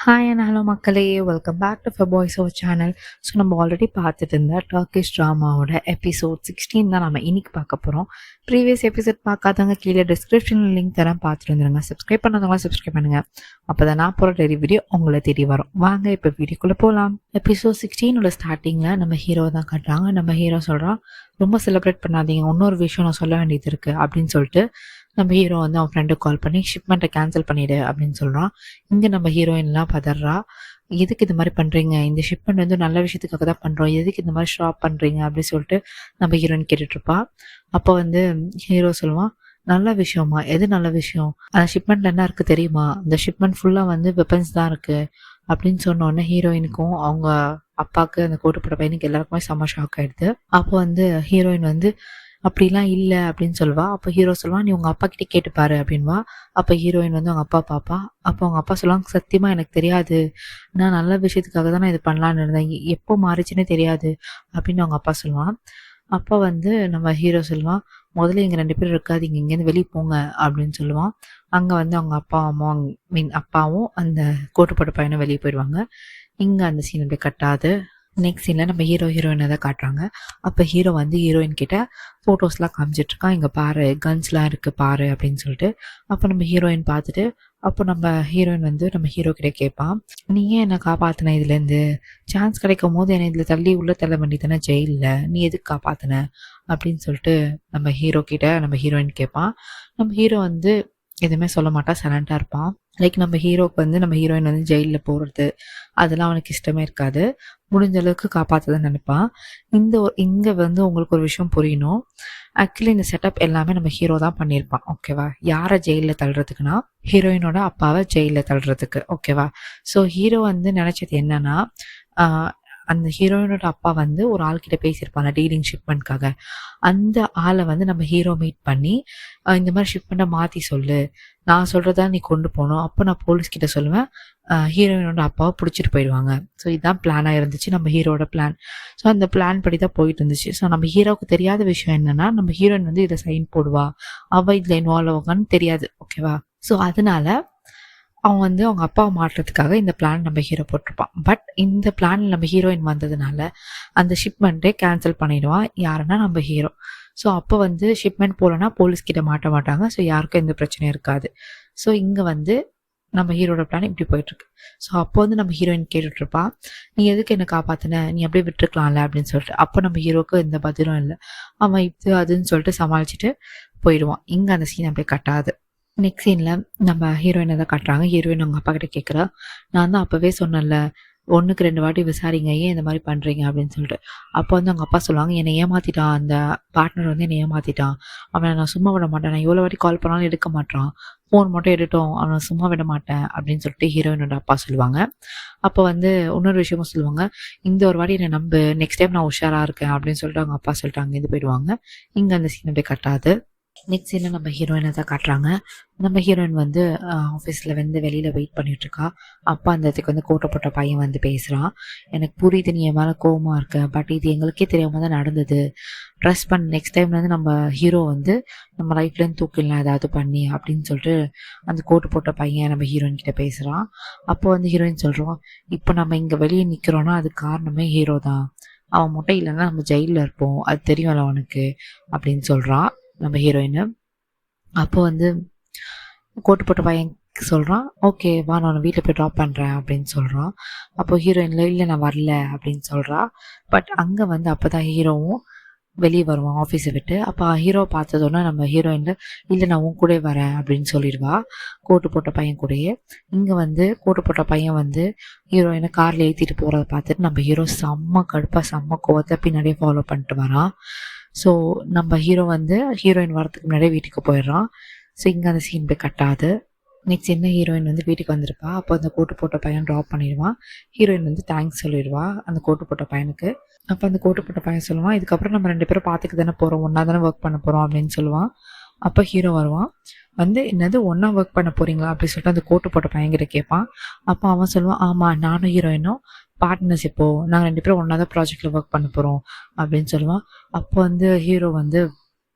Hi and hello மக்களே, welcome back to fur boys our channel. So நம்ம already பார்த்துட்டு இருந்த டர்க்கிஷ் ட்ராமாவோட எபிசோட் 16 தான் நம்ம இன்னைக்கு பார்க்க போகிறோம். ப்ரீவியஸ் எபிசோட் பார்க்காதவங்க கீழே டிஸ்கிரிப்ஷனில் லிங்க் தரேன், பார்த்துட்டு வந்துடுங்க. சப்ஸ்கிரைப் பண்ணாதவங்க சப்ஸ்கிரைப் பண்ணுங்கள், அப்போ தான் நான் போகிற டெய்லி வீடியோ உங்களை தேடி வரும். வாங்க இப்போ வீடியோக்குள்ளே போகலாம். எபிசோட் 16ஓட ஸ்டார்டிங்கில் நம்ம ஹீரோ தான் காட்டுறாங்க. நம்ம ஹீரோ சொல்கிறான், ரொம்ப செலிப்ரேட் பண்ணாதீங்க, இன்னொரு விஷயம் நான் சொல்ல வேண்டியது இருக்குது அப்படின்னு சொல்லிட்டு நம்ம ஹீரோ வந்து அவன் ஃப்ரெண்டுக்கு கால் பண்ணி ஷிப்மெண்ட்டை கேன்சல் பண்ணிவிடு அப்படின்னு சொல்கிறான். இங்கே நம்ம ஹீரோயின்லாம் பதறா, எதுக்கு இது மாதிரி பண்ணுறீங்க, இந்த ஷிப்மெண்ட் வந்து நல்ல விஷயத்துக்காக தான் பண்ணுறோம், எதுக்கு இந்த மாதிரி ஸ்டாப் பண்ணுறீங்க அப்படின்னு சொல்லிட்டு நம்ம ஹீரோயின் கேட்டுட்ருப்பா. அப்போ வந்து ஹீரோ சொல்லுவான், நல்ல விஷயமா, எது நல்ல விஷயம், அந்த ஷிப்மெண்ட்டில் என்ன இருக்குது தெரியுமா, அந்த ஷிப்மெண்ட் ஃபுல்லாக வந்து வெப்பன்ஸ் தான் இருக்குது அப்படின்னு சொன்னோடனே ஹீரோயினுக்கும் அவங்க அப்பாவுக்கு அந்த கோட்டுப்பட்ட பையனுக்கு எல்லாருக்குமே செம்ம ஷாக் ஆகிடுது. அப்போ வந்து ஹீரோயின் வந்து அப்படிலாம் இல்லை அப்படின்னு சொல்லுவா. அப்போ ஹீரோ சொல்லுவான், நீ உங்கள் அப்பா கிட்டே கேட்டுப்பாரு அப்படின்வா. அப்போ ஹீரோயின் வந்து அவங்க அப்பா பாப்பா. அப்போ அவங்க அப்பா சொல்லுவாங்க, சத்தியமாக எனக்கு தெரியாது, நான் நல்ல விஷயத்துக்காக தான் நான் இது பண்ணலான்னு இருந்தேன், எப்போ மாறிச்சுன்னே தெரியாது அப்படின்னு அவங்க அப்பா சொல்லுவான். அப்போ வந்து நம்ம ஹீரோ சொல்லுவான், முதல்ல இங்கே 2 பேர் இருக்காதீங்க, இங்கேருந்து வெளியே போங்க அப்படின்னு சொல்லுவான். அங்கே வந்து அவங்க அப்பா அம்மா அப்பாவும் அந்த கோட்டுப்பட்ட பையனும் வெளியே போயிடுவாங்க. இங்கே அந்த சீன் அப்படியே கட்டாது. நெக்ஸ்ட் சீனில் நம்ம ஹீரோயினை தான் காட்டுறாங்க. அப்போ ஹீரோ வந்து ஹீரோயின் கிட்ட ஃபோட்டோஸ்லாம் காமிச்சிட்ருக்கான், இங்கே பாரு கன்ஸ்லாம் இருக்குது பாரு அப்படின்னு சொல்லிட்டு. அப்போ நம்ம ஹீரோயின் பார்த்துட்டு, அப்போ நம்ம ஹீரோயின் வந்து நம்ம ஹீரோ கிட்ட கேட்பான், நீ ஏன் என்னை காப்பாற்றின, இதுலேருந்து சான்ஸ் கிடைக்கும் போது என்னை இதில் தள்ளி உள்ள தள்ள வேண்டியதானே ஜெயிலில், நீ எதுக்கு காப்பாற்றின அப்படின்னு சொல்லிட்டு நம்ம ஹீரோ கிட்ட நம்ம ஹீரோயின் கேட்பான். நம்ம ஹீரோ வந்து எதுவுமே சொல்ல மாட்டான், சைலண்டாக இருப்பான். லைக் நம்ம ஹீரோக்கு வந்து நம்ம ஹீரோயின் வந்து ஜெயிலில் போகிறது அதெல்லாம் அவனுக்கு இஷ்டமே இருக்காது, முடிஞ்ச அளவுக்கு காப்பாற்றதான் நினைப்பான். இங்கே வந்து உங்களுக்கு ஒரு விஷயம் புரியணும். ஆக்சுவலி இந்த செட்டப் எல்லாமே நம்ம ஹீரோ தான் பண்ணியிருப்பான், ஓகேவா. யாரை ஜெயிலில் தள்ளுறதுக்குன்னா ஹீரோயினோட அப்பாவை ஜெயிலில் தள்ளுறதுக்கு, ஓகேவா. ஸோ ஹீரோ வந்து நினச்சது என்னன்னா, அந்த ஹீரோயினோட அப்பா வந்து ஒரு ஆள்கிட்ட பேசியிருப்பாங்க டீலிங் ஷிப்மெண்ட்காக. அந்த ஆளை வந்து நம்ம ஹீரோ மீட் பண்ணி, இந்த மாதிரி ஷிப்மெண்ட்டை மாற்றி சொல்லு, நான் சொல்கிறதா நீ கொண்டு போகணும், அப்போ நான் போலீஸ்கிட்ட சொல்லுவேன், ஹீரோயினோட அப்பாவை பிடிச்சிட்டு போயிடுவாங்க. ஸோ இதுதான் பிளானாக இருந்துச்சு, நம்ம ஹீரோட பிளான். ஸோ அந்த பிளான் படி தான் போயிட்டு இருந்துச்சு. ஸோ நம்ம ஹீரோவுக்கு தெரியாத விஷயம் என்னென்னா, நம்ம ஹீரோயின் வந்து இதை சைன் போடுவா, அவள் இதில் இன்வால்வ் ஆகான்னு தெரியாது, ஓகேவா. ஸோ அதனால அவன் வந்து அவங்க அப்பாவை மாட்டுறதுக்காக இந்த பிளான் நம்ம ஹீரோ போட்டிருப்பான். பட் இந்த பிளான் நம்ம ஹீரோயின் வந்ததுனால அந்த ஷிப்மெண்ட்டே கேன்சல் பண்ணிடுவான். யாருன்னா நம்ம ஹீரோ. ஸோ அப்போ வந்து ஷிப்மெண்ட் போகலன்னா போலீஸ்கிட்ட மாட்ட மாட்டாங்க. ஸோ யாருக்கும் எந்த பிரச்சனையும் இருக்காது. ஸோ இங்கே வந்து நம்ம ஹீரோட பிளான் இப்படி போயிட்டுருக்கு. ஸோ அப்போ வந்து நம்ம ஹீரோயின் கேட்டுட்ருப்பா, நீ எதுக்கு என்னை காப்பாற்றின, நீ அப்படியே விட்டுருக்கலாம்ல அப்படின்னு சொல்லிட்டு. அப்போ நம்ம ஹீரோக்கு எந்த பதிலும் இல்லை, அவன் இது அதுன்னு சொல்லிட்டு சமாளிச்சுட்டு போயிடுவான். இங்கே அந்த சீன் அப்படியே கட்டாது. நெக்ஸ்ட் சீனில் நம்ம ஹீரோயினை தான் காட்டுறாங்க. ஹீரோயின் அவங்க அப்பா கிட்ட கேட்குறா, நான் தான் அப்போவே சொன்னேன்ல, 1க்கு 2 வாட்டி விசாரிங்க, ஏன் இந்த மாதிரி பண்ணுறீங்க அப்படின்னு சொல்லிட்டு. அப்போ வந்து அவங்க அப்பா சொல்லுவாங்க, என்னை ஏமாற்றிட்டான், அந்த பார்ட்னர் வந்து என்னை ஏமாற்றிட்டான், அவனை நான் சும்மா விட மாட்டேன், நான் எவ்வளோ வாட்டி கால் பண்ணாலும் எடுக்க மாட்டான், ஃபோன் மட்டும் எடுத்தோம், அவனை சும்மா விட மாட்டேன் அப்படின்னு சொல்லிட்டு ஹீரோயினோட அப்பா சொல்லுவாங்க. அப்போ வந்து இன்னொரு விஷயமும் சொல்லுவாங்க, இந்த ஒரு வாட்டி என்னை நம்பு, நெக்ஸ்ட் டைம் நான் உஷாராக இருக்கேன் அப்படின்னு சொல்லிட்டு அவங்க அப்பா சொல்லிட்டு அங்கேருந்து போயிடுவாங்க. இங்கே அந்த சீன் அப்படியே கட்டாது. நெக்ஸ்ட் சீனில் நம்ம ஹீரோயினை தான் காட்டுறாங்க. நம்ம ஹீரோயின் வந்து ஆஃபீஸில் வந்து வெளியில் வெயிட் பண்ணிகிட்ருக்கா. அப்பா அந்த இடத்துக்கு வந்து கோட்டப்பட்ட பையன் வந்து பேசுகிறான், எனக்கு புரியுது நீ என் மேலே கோவமாக இருக்க, பட் இது எங்களுக்கே தெரியாமல் தான் நடந்தது, ட்ரெஸ் பண்ண நெக்ஸ்ட் டைம் வந்து நம்ம ஹீரோ வந்து நம்ம லைஃப்லேருந்து தூக்கிடலாம் ஏதாவது பண்ணி அப்படின்னு சொல்லிட்டு அந்த கோட்டு போட்ட பையன் நம்ம ஹீரோயின் கிட்ட பேசுகிறான். அப்போ வந்து ஹீரோயின் சொல்கிறோம், இப்போ நம்ம இங்கே வெளியே நிற்கிறோன்னா அது காரணமே ஹீரோ தான், அவன் மட்டும் இல்லைன்னா நம்ம ஜெயிலில் இருப்போம், அது தெரியும்ல அவனுக்கு அப்படின்னு சொல்கிறான் நம்ம ஹீரோயின். அப்போ வந்து கோட்டு போட்ட பையன் சொல்கிறான், ஓகே வா நான் வீட்டில் போய் ட்ராப் பண்ணுறேன் அப்படின்னு சொல்கிறான். அப்போ ஹீரோயினில் இல்லை நான் வரல அப்படின்னு சொல்கிறா. பட் அங்கே வந்து அப்போ தான் ஹீரோவும் வெளியே வருவான் ஆஃபீஸை விட்டு. அப்போ ஹீரோ பார்த்ததோன்னா நம்ம ஹீரோயினில் இல்லை நான் உன் கூட வரேன் அப்படின்னு சொல்லிடுவா, கோட்டு போட்ட பையன் கூடயே. இங்கே வந்து கோட்டு போட்ட பையன் வந்து ஹீரோயினை காரில் ஏற்றிட்டு போகிறத பார்த்துட்டு நம்ம ஹீரோ செம்ம கடுப்பாக செம்ம கோவத்தை பின்னாடியே ஃபாலோ பண்ணிட்டு வரான். ஸோ நம்ம ஹீரோ வந்து ஹீரோயின் வரத்துக்கு முன்னாடியே வீட்டுக்கு போயிடுறான். ஸோ இங்கே அந்த சீன் போய் கட்டாது. நெக்ஸ்ட் என்ன ஹீரோயின் வந்து வீட்டுக்கு வந்திருப்பா. அப்போ அந்த கோட்டு போட்ட பையன் ட்ராப் பண்ணிடுவான். ஹீரோயின் வந்து தேங்க்ஸ் சொல்லிடுவா அந்த கோட்டு போட்ட பையனுக்கு. அப்போ அந்த கோட்டு போட்ட பையன் சொல்லுவான், இதுக்கப்புறம் நம்ம 2 பேரும் பார்த்துக்கு தானே போகிறோம், ஒன்றா தானே ஒர்க் பண்ண போகிறோம் அப்படின்னு சொல்லுவான். அப்போ ஹீரோ வருவான் வந்து, என்னது ஒன்றா ஒர்க் பண்ண போகிறீங்களா அப்படின்னு சொல்லிட்டு அந்த கோட்டு போட்ட பையன்கிட்ட கேட்பான். அப்போ அவன் சொல்லுவான், ஆமாம் நானும் ஹீரோயினும் பார்ட்னர்ஷிப்போ, நாங்கள் 2 பேரும் ஒன்றா தான் ப்ராஜெக்டில் ஒர்க் பண்ண போகிறோம் அப்படின்னு சொல்லுவான். அப்போ வந்து ஹீரோ வந்து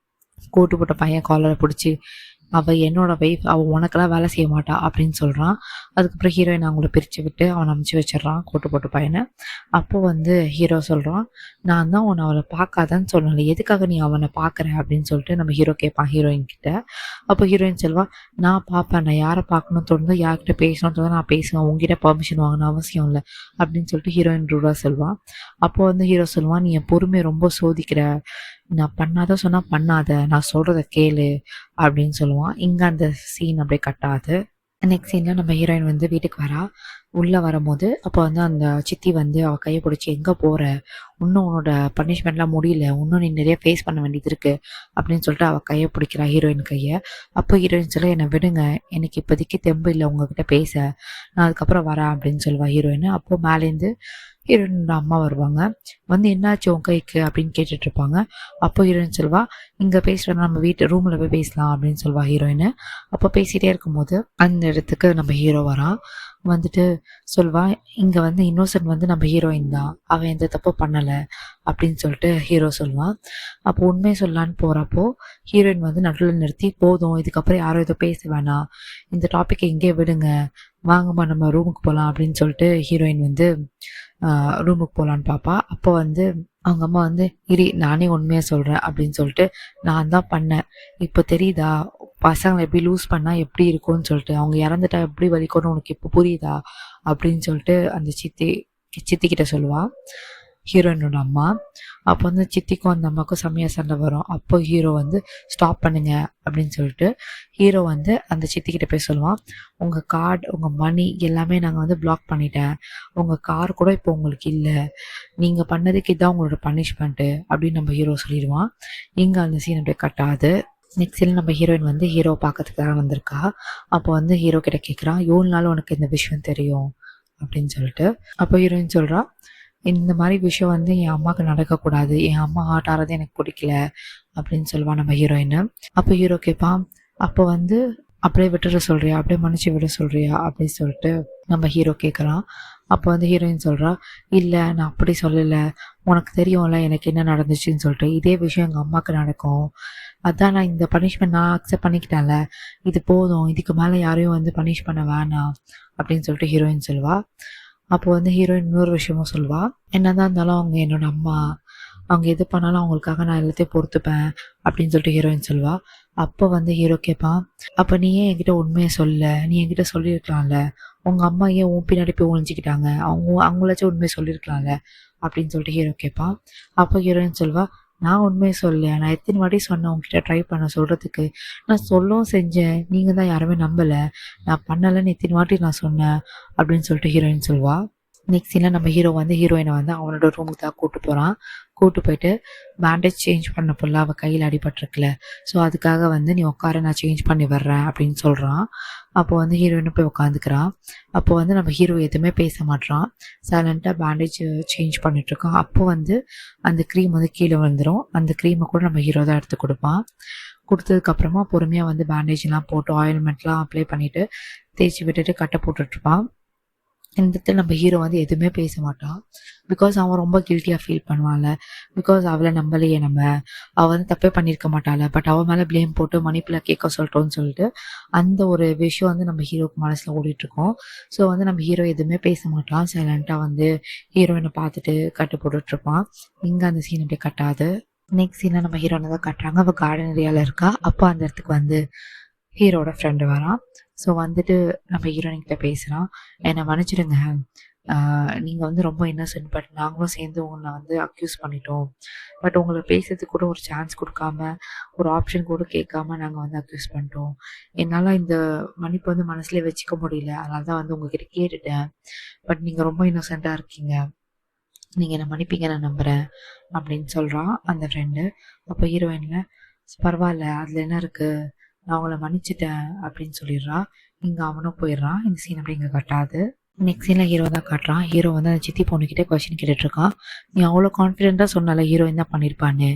கோட்டு போட்ட பையன் காலரை பிடிச்சி, அவள் என்னோட வைஃப், அவள் உனக்கெல்லாம் வேலை செய்ய மாட்டா அப்படின்னு சொல்கிறான். அதுக்கப்புறம் ஹீரோயின் அவங்கள பிரித்து விட்டு அவனை அமுச்சு வச்சிடறான் கூட்டு போட்டு பையனை. அப்போ வந்து ஹீரோ சொல்கிறான், நான் தான் உன்னை அவளை பார்க்காதன்னு சொன்னல, எதுக்காக நீ அவனை பார்க்குற அப்படின்னு சொல்லிட்டு நம்ம ஹீரோ கேட்பான் ஹீரோயின் கிட்ட. அப்போ ஹீரோயின் சொல்வா, நான் பார்ப்பேன், நான் யாரை பார்க்கணும் தோணுதோ யார்கிட்ட பேசணும் தோணுதோ நான் பேசுவேன், உங்ககிட்ட பர்மிஷன் வாங்கணும் அவசியம் இல்லை அப்படின்னு சொல்லிட்டு ஹீரோயின் ரூடாக சொல்வான். அப்போ வந்து ஹீரோ சொல்லுவான், நீ என் பொறுமையை ரொம்ப சோதிக்கிற, நான் பண்ணாத சொன்னால் பண்ணாத, நான் சொல்கிறத கேளு அப்படின்னு சொல்லுவான். இங்கே அந்த சீன் அப்படியே கட்டாது. நெக்ஸ்ட் சீனில் நம்ம ஹீரோயின் வந்து வீட்டுக்கு வரா. உள்ளே வரும்போது அப்போ வந்து அந்த சித்தி வந்து அவள் கையை பிடிச்சி, எங்கே போகிற, இன்னும் உன்னோட பனிஷ்மெண்ட்லாம் முடியல, இன்னும் நீ நிறைய ஃபேஸ் பண்ண வேண்டியது இருக்குது அப்படின்னு சொல்லிட்டு அவள் கையை பிடிக்கிறா ஹீரோயின் கையை. அப்போ ஹீரோயின் சொல்ல, என்னை விடுங்க, எனக்கு இப்போதைக்கு தெம்பு இல்லை உங்ககிட்ட பேச, நான் அதுக்கப்புறம் வரேன் அப்படின்னு சொல்லுவாள் ஹீரோயின். அப்போது மேலேருந்து ஹீரோயினோட அம்மா வருவாங்க. வந்து என்னாச்சு உன் கைக்கு அப்படின்னு கேட்டுட்ருப்பாங்க. அப்போ ஹீரோயின் சொல்வா, இங்கே பேசுகிறதா நம்ம வீட்டு ரூமில் போய் பேசலாம் அப்படின்னு சொல்வா ஹீரோயின். அப்போ பேசிகிட்டே இருக்கும்போது அந்த இடத்துக்கு நம்ம ஹீரோ வரான். வந்துட்டு சொல்வா, இங்கே வந்து இன்னோசன்ட் வந்து நம்ம ஹீரோயின் தான், அவன் எந்த தப்பும் பண்ணலை அப்படின்னு சொல்லிட்டு ஹீரோ சொல்லுவான். அப்போ உண்மையை சொல்லலான்னு போகிறப்போ ஹீரோயின் வந்து நடுவில் நிறுத்தி, போதும் இதுக்கப்புறம் யாரும் எதுவும் பேச வேணாம், இந்த டாப்பிக்கை இங்கே விடுங்க, வாங்கம்மா நம்ம ரூமுக்கு போகலாம் அப்படின்னு சொல்லிட்டு ஹீரோயின் வந்து ரூமுக்கு போகலான்னு பார்ப்பா. அப்போ வந்து அவங்க அம்மா வந்து, இரு நானே உண்மையாக சொல்கிறேன் அப்படின்னு சொல்லிட்டு, நான் தான் பண்ணேன், இப்போ தெரியுதா பசங்களை எப்படி லூஸ் பண்ணால் எப்படி இருக்கும்னு சொல்லிட்டு, அவங்க இறந்துட்டா எப்படி வலிக்கும்னு உனக்கு இப்போ புரியுதா அப்படின்னு சொல்லிட்டு அந்த சித்திக்கிட்ட சொல்லுவாள் ஹீரோயினோட அம்மா. அப்போ வந்து சித்திக்கும் அந்த அம்மாவுக்கும் செம்மையாக சண்டை வரும். அப்போ ஹீரோ வந்து ஸ்டாப் பண்ணுங்க அப்படின்னு சொல்லிட்டு ஹீரோ வந்து அந்த சித்திக்கிட்ட போய் சொல்லுவான், உங்கள் கார்டு, உங்கள் மணி எல்லாமே நாங்கள் வந்து பிளாக் பண்ணிட்டேன், உங்கள் கார் கூட இப்போ உங்களுக்கு இல்லை, நீங்கள் பண்ணதுக்கு இதான் உங்களோட பனிஷ்மெண்ட்டு அப்படின்னு நம்ம ஹீரோ சொல்லிடுவான். இங்கே அந்த சீன் அப்படியே கட்டாது. நெக்ஸ்ட் நம்ம ஹீரோயின் வந்து ஹீரோ பார்க்கறதுக்கு தான் வந்திருக்கா. அப்போ வந்து ஹீரோ கிட்ட கேட்குறான், எவ்வளோ நாள் உனக்கு இந்த விஷயம் தெரியும் அப்படின்னு சொல்லிட்டு. அப்போ ஹீரோயின் சொல்கிறா, இந்த மாதிரி விஷயம் வந்து என் அம்மாவுக்கு நடக்கக்கூடாது, என் அம்மா ஹார்ட் ஆறது எனக்கு பிடிக்கல அப்படின்னு சொல்லுவான் நம்ம ஹீரோயின். அப்போ ஹீரோ கேட்பான், அப்போ வந்து அப்படியே விட்டுட சொல்கிறியா, அப்படியே மன்னிச்சு விட சொல்கிறியா அப்படின்னு சொல்லிட்டு நம்ம ஹீரோ கேட்குறான். அப்போ வந்து ஹீரோயின் சொல்கிறா, இல்லை நான் அப்படி சொல்லலை, உனக்கு தெரியும்ல எனக்கு என்ன நடந்துச்சுன்னு சொல்லிட்டு, இதே விஷயம் எங்கள் அம்மாவுக்கு நடக்கும், அதான் நான் இந்த பனிஷ்மெண்ட் நான் அக்செப்ட் பண்ணிக்கிட்டேன்ல, இது போதும், இதுக்கு மேலே யாரையும் வந்து பனிஷ் பண்ண வேணாம் அப்படின்னு சொல்லிட்டு ஹீரோயின் சொல்வா. அப்போ வந்து ஹீரோயின் இன்னொரு விஷயமும் சொல்வா, என்னதான் இருந்தாலும் அவங்க என்னோட அம்மா, அவங்க எது பண்ணாலும் அவங்களுக்காக நான் எல்லாத்தையும் பொறுத்துப்பேன் அப்படின்னு சொல்லிட்டு ஹீரோயின் சொல்வா. அப்போ வந்து ஹீரோ கேட்பான், அப்போ நீ ஏன் என்கிட்ட உண்மையை சொல்ல, நீ என்கிட்ட சொல்லியிருக்கலாம்ல, உங்கள் அம்மா ஏன் உன் பின்னாடி போய் ஒழிஞ்சிக்கிட்டாங்க, அவங்களாச்சும் உண்மையை சொல்லியிருக்கலாம்ல அப்படின்னு சொல்லிட்டு ஹீரோ கேட்பான். அப்போ ஹீரோயின் சொல்வா, நான் உண்மையை சொல்ல, நான் எத்தனை வாட்டி சொன்னேன் உங்ககிட்ட ட்ரை பண்ண சொல்கிறதுக்கு, நான் சொல்லவும் செஞ்சேன், நீங்கள் தான் யாருமே நம்பலை, நான் பண்ணலைன்னு எத்தனை வாட்டி நான் சொன்னேன் அப்படின்னு சொல்லிட்டு ஹீரோயின் சொல்வா. நெக்ஸ்ட் சீனில் நம்ம ஹீரோ வந்து ஹீரோயினை வந்து அவனோட ரூமுக்கு தான் கூப்பிட்டு போகிறான். கூப்பிட்டு போயிட்டு பேண்டேஜ் சேஞ்ச் பண்ண போல அவள் கையில் அடிபட்டிருக்குல, ஸோ அதுக்காக வந்து நீ உட்கார, நான் சேஞ்ச் பண்ணி வர்றேன் அப்படின்னு சொல்கிறான். அப்போ வந்து ஹீரோயினும் போய் உட்காந்துக்கிறான். அப்போ வந்து நம்ம ஹீரோ எதுவுமே பேச மாட்டான், சைலண்ட்டாக பேண்டேஜ் சேஞ்ச் பண்ணிட்டுருக்கான். அப்போ வந்து அந்த க்ரீம் வந்து கீழே வந்துடும். அந்த க்ரீமை கூட நம்ம ஹீரோ தான் எடுத்து கொடுப்பான். கொடுத்ததுக்கப்புறமா பொறுமையாக வந்து பேண்டேஜ்லாம் போட்டு ஆயில்மெண்ட்லாம் அப்ளை பண்ணிவிட்டு தேய்ச்சி விட்டுட்டு கட்டை போட்டுட்ருப்பான். இந்த இடத்துல நம்ம ஹீரோ வந்து எதுவுமே பேச மாட்டான். பிகாஸ் அவன் ரொம்ப கில்ட்டியாக ஃபீல் பண்ணுவான்ல, பிகாஸ் அவளை நம்பலையே நம்ம, அவள் வந்து தப்பே பண்ணியிருக்க மாட்டாள், பட் அவள் மேலே ப்ளேம் போட்டு மன்னிப்பில் கேட்க சொல்லிட்டோன்னு சொல்லிட்டு அந்த ஒரு விஷயம் வந்து நம்ம ஹீரோக்கு மனசில் ஓடிட்டுருக்கோம். ஸோ வந்து நம்ம ஹீரோ எதுவுமே பேச மாட்டான், சைலண்ட்டாக வந்து ஹீரோயினை பார்த்துட்டு கட்டு போட்டுட்ருப்பான். இங்கே அந்த சீன் அப்படியே கட்டாது. நெக்ஸ்ட் சீனில் நம்ம ஹீரோனை தான் கட்டுறாங்க. அவள் கார்டன் ஏரியாவில் இருக்கா. அப்போ அந்த இடத்துக்கு வந்து ஹீரோட ஃப்ரெண்டு வரான். ஸோ வந்துட்டு நம்ம ஹீரோயின்கிட்ட பேசுகிறான், என்னை மன்னிச்சிடுங்க, நீங்கள் வந்து ரொம்ப இன்னசென்ட், பட் நாங்களும் சேர்ந்து உங்களை வந்து அக்யூஸ் பண்ணிட்டோம், பட் உங்களுக்கு பேசுறதுக்கு கூட ஒரு சான்ஸ் கொடுக்காம, ஒரு ஆப்ஷன் கூட கேட்காம நாங்கள் வந்து அக்யூஸ் பண்ணிட்டோம், என்னால் இந்த மன்னிப்பு வந்து மனசுலேயே வச்சுக்க முடியல, அதனால தான் வந்து உங்ககிட்ட கேட்டுட்டேன், பட் நீங்கள் ரொம்ப இன்னசென்ட்டாக இருக்கீங்க, நீங்கள் என்னை மன்னிப்பீங்க நான் நம்புகிறேன் அப்படின்னு சொல்கிறான் அந்த ஃப்ரெண்டு. அப்போ ஹீரோயினில், பரவாயில்ல அதில் என்ன இருக்குது, நான் அவங்கள மன்னிச்சிட்டேன் அப்படின்னு சொல்லிடுறா. இங்கே அவனும் போயிடுறான். இந்த சீன் அப்படி இங்கே கட்டாது. நெக்ஸ்ட் சீனில் ஹீரோ தான் காட்டுறான். ஹீரோ வந்து அந்த சித்தி பொண்ணுக்கிட்டே கொஸ்டின் கேட்டுட்ருக்கான், நீ அவ்வளோ கான்ஃபிடென்ட்டாக சொன்னால ஹீரோயின் தான் பண்ணியிருப்பான்னு,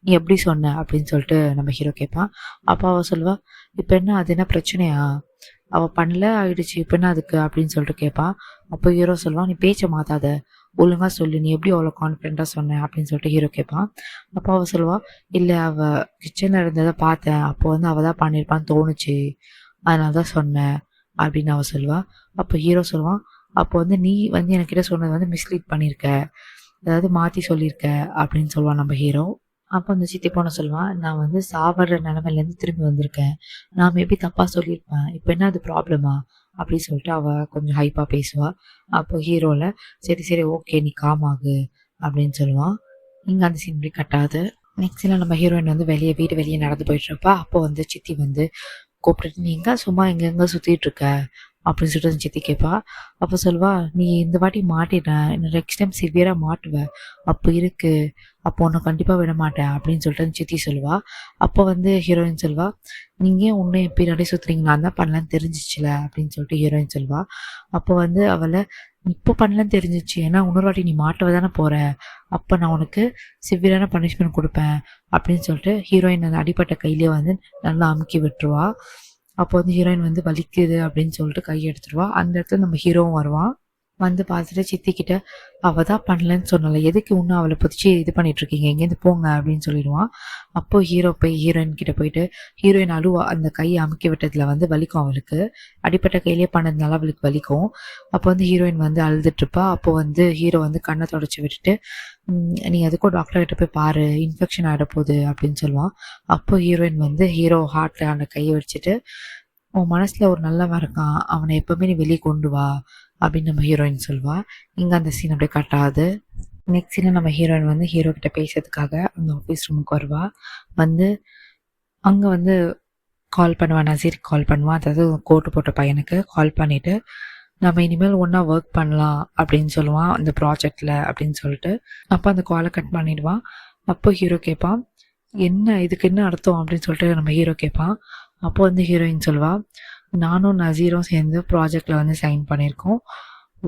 நீ எப்படி சொன்ன அப்படின்னு சொல்லிட்டு நம்ம ஹீரோ கேட்பான். அப்போ அவள் சொல்வா, இப்போ என்ன அது என்ன பிரச்சனையா, அவள் பண்ணல ஆயிடுச்சு, இப்போ என்ன அதுக்கு அப்படின்னு சொல்லிட்டு கேட்பான். அப்போ ஹீரோ சொல்லுவான், நீ பேச்சை மாற்றாத, ஒழுங்காக சொல்லு, நீ எப்படி அவ்வளோ கான்ஃபிடென்ட்டாக சொன்ன அப்படின்னு சொல்லிட்டு ஹீரோ கேட்பான். அப்போ அவள் சொல்லுவாள், இல்லை அவள் கிச்சனில் இருந்ததை பார்த்தேன், அப்போ வந்து அவள் தான் பண்ணியிருப்பான்னு தோணுச்சு, அதனால தான் சொன்னேன் அப்படின்னு அவள் சொல்லுவாள். அப்போ ஹீரோ சொல்லுவான், அப்போ வந்து நீ வந்து என்கிட்ட சொன்னது வந்து மிஸ்லீட் பண்ணியிருக்க, அதாவது மாற்றி சொல்லியிருக்க அப்படின்னு சொல்லுவான் நம்ம ஹீரோ. அப்போ அந்த சித்தி பொண்ணு சொல்லுவான், நான் வந்து சாவற நிலமையிலேருந்து திரும்பி வந்திருக்கேன், நான் மேபி தப்பாக சொல்லியிருப்பேன், இப்போ என்ன அது ப்ராப்ளமா அப்படின்னு சொல்லிட்டு அவள் கொஞ்சம் ஹைப்பாக பேசுவாள். அப்போ ஹீரோவில் சரி சரி ஓகே நீ காமாகு அப்படின்னு சொல்லுவான். இங்கே அந்த சீன் இப்படி கட்டாது. நெக்ஸ்ட் நம்ம ஹீரோயின் வந்து வீடு வெளியே நடந்து போயிட்டுருப்பா. அப்போ வந்து சித்தி வந்து கூப்பிட்டுட்டு, நீ எங்கே சும்மா எங்கெங்கே சுற்றிட்டு இருக்க அப்படின்னு சொல்லிட்டு சித்தி கேட்பா. அப்போ சொல்வா, நீ இந்த வாட்டி மாட்டிட்டேன், நெக்ஸ்ட் டைம் சிவியராக மாட்டுவேன், அப்போ இருக்கு, அப்போ உன்னை கண்டிப்பாக விட மாட்டேன் அப்படின்னு சொல்லிட்டு சித்தி சொல்லுவா. அப்போ வந்து ஹீரோயின் சொல்வா, நீங்கள் உன்னை பின்னாடி சுற்றுறீங்க, நான் தான் பண்ணலான்னு தெரிஞ்சிச்சுல அப்படின்னு சொல்லிட்டு ஹீரோயின் சொல்வா. அப்போ வந்து அவளை இப்போ பண்ணலன்னு தெரிஞ்சிச்சு, ஏன்னா இன்னொரு வாட்டி நீ மாட்டவ தானே போகிற, அப்போ நான் உனக்கு சிவியரான பனிஷ்மெண்ட் கொடுப்பேன் அப்படின்னு சொல்லிட்டு ஹீரோயின் அந்த அடிப்பட்ட கையிலேயே வந்து நல்லா அமுக்கி விட்டுருவா. அப்போ வந்து ஹீரோயின் வந்து வலிக்குது அப்படின்னு சொல்லிட்டு கை எடுத்துருவா. அந்த இடத்துல நம்ம ஹீரோவும் வருவான். வந்து பார்த்துட்டு சித்திக்கிட்ட, அவள் தான் பண்ணலன்னு சொன்னல, எதுக்கு இன்னும் அவளை பிடிச்சி இது பண்ணிட்டு இருக்கீங்க, எங்கேருந்து போங்க அப்படின்னு சொல்லிடுவான். அப்போ ஹீரோ போய் ஹீரோயின் கிட்ட போயிட்டு, ஹீரோயின் அழுவா, அந்த கையை அமுக்கி விட்டதுல வந்து வலிக்கும், அவளுக்கு அடிப்பட்ட கையிலேயே பண்ணதுனால அவளுக்கு வலிக்கும். அப்போ வந்து ஹீரோயின் வந்து அழுதுட்டு இருப்பா. அப்போ வந்து ஹீரோ வந்து கண்ணை தொடச்சி விட்டுட்டு, நீ எதுக்கும் டாக்டர்கிட்ட போய் பாரு, இன்ஃபெக்ஷன் ஆகிட போகுது அப்படின்னு சொல்லுவான். அப்போ ஹீரோயின் வந்து ஹீரோ ஹார்ட்ல அந்த கையை வச்சுட்டு, உன் மனசுல ஒரு நல்லவன் இருக்கான், அவனை எப்பவுமே நீ வெளியே கொண்டு வா அப்படின்னு நம்ம ஹீரோயின் சொல்வா. இங்கே அந்த சீன் அப்படியே கட்டாது. நெக்ஸ்ட் சீனில் நம்ம ஹீரோயின் வந்து ஹீரோ கிட்ட பேசுறதுக்காக அந்த ஆஃபீஸ் ரூமுக்கு வருவா. வந்து அங்கே வந்து கால் பண்ணுவான், நசீருக்கு கால் பண்ணுவான், அதாவது கோட்டு போட்ட பையனுக்கு கால் பண்ணிவிட்டு, நம்ம இனிமேல் ஒன்றா ஒர்க் பண்ணலாம் அப்படின்னு சொல்லுவான் அந்த ப்ராஜெக்டில் அப்படின்னு சொல்லிட்டு. அப்போ அந்த காலை கட் பண்ணிடுவான். அப்போ ஹீரோ கேட்பான், என்ன இதுக்கு என்ன அர்த்தம் அப்படின்னு சொல்லிட்டு நம்ம ஹீரோ கேட்பான். அப்போ வந்து ஹீரோயின் சொல்வா, நானும் நசீரும் சேர்ந்து ப்ராஜெக்டில் வந்து சைன் பண்ணியிருக்கோம்,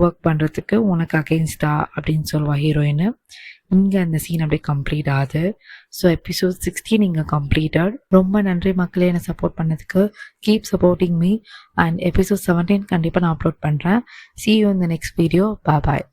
ஒர்க் பண்ணுறதுக்கு உனக்கு அகெயின்ஸ்டா அப்படின்னு சொல்லுவா ஹீரோயின். இங்கே அந்த சீன் அப்படியே கம்ப்ளீட் ஆகுது. ஸோ எபிசோட் 16 இங்கே கம்ப்ளீட்டட். ரொம்ப நன்றி மக்களே என்னை சப்போர்ட் பண்ணதுக்கு. Keep supporting me. And episode 17 கண்டிப்பாக நான் அப்லோட் பண்ணுறேன். See you in the next video. Bye bye.